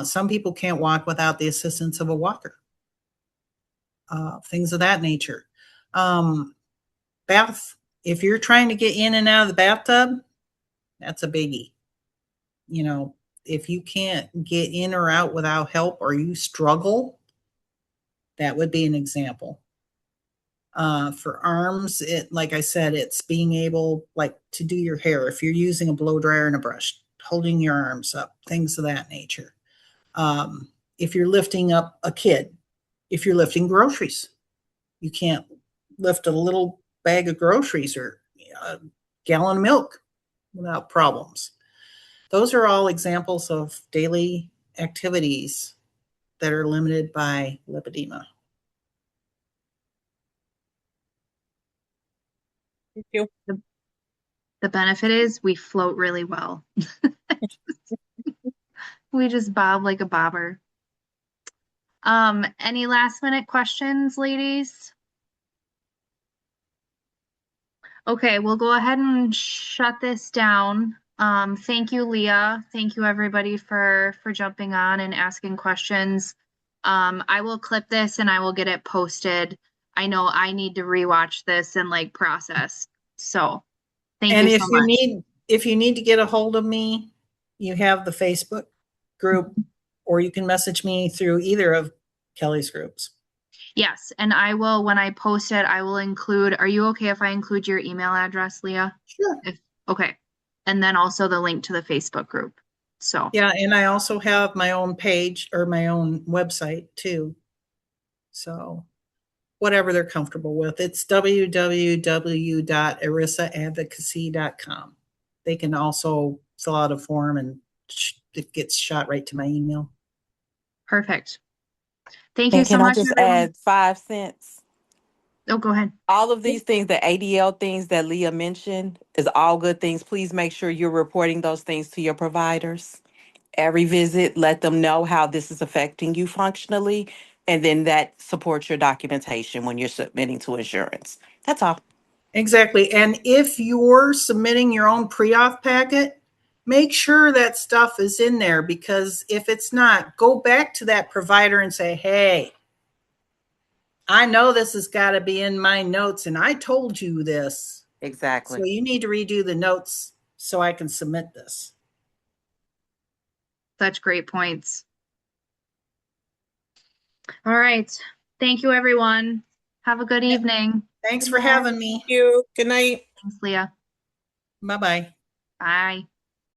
Some people can't walk without the assistance of a walker. Things of that nature. If you're trying to get in and out of the bathtub, that's a biggie. If you can't get in or out without help, or you struggle, that would be an example. For arms, like I said, it's being able to do your hair. If you're using a blow dryer and a brush, holding your arms up, things of that nature. If you're lifting up a kid, if you're lifting groceries, you can't lift a little bag of groceries or a gallon of milk without problems. Those are all examples of daily activities that are limited by lipedema. Thank you. The benefit is we float really well. We just bob like a bobber. Any last minute questions, ladies? Okay, we'll go ahead and shut this down. Thank you, Leah. Thank you, everybody, for jumping on and asking questions. I will clip this and I will get it posted. I know I need to rewatch this and like process. So thank And you if so you much. if you need to get a hold of me, you have the Facebook group, or you can message me through either of Kelly's groups. Yes, and I will, when I post it, I will include, are you okay if I include your email address, Leah? Sure. Okay. And then also the link to the Facebook group. So, Yeah, and I also have my own page or my own website too. So whatever they're comfortable with. It's www.erisaadvocacy.com. They can also fill out a form and it gets shot right to my email. perfect. Thank you And so can I much, just everyone. add 5 cents? Oh, go ahead. All of these things, the ADL things that Leah mentioned, is all good things. Please make sure you're reporting those things to your providers. Every visit, let them know how this is affecting you functionally, and then that supports your documentation when you're submitting to insurance. That's all. Exactly. And if you're submitting your own pre-auth packet, make sure that stuff is in there, because if it's not, go back to that provider and say, hey, I know this has got to be in my notes and I told you this. Exactly. So you need to redo the notes so I can submit this. Such great points. All right. Thank you, everyone. Have a good evening. Thanks Good for night. having me. Thank you. Good night. Thanks, Leah. Bye-bye. Bye.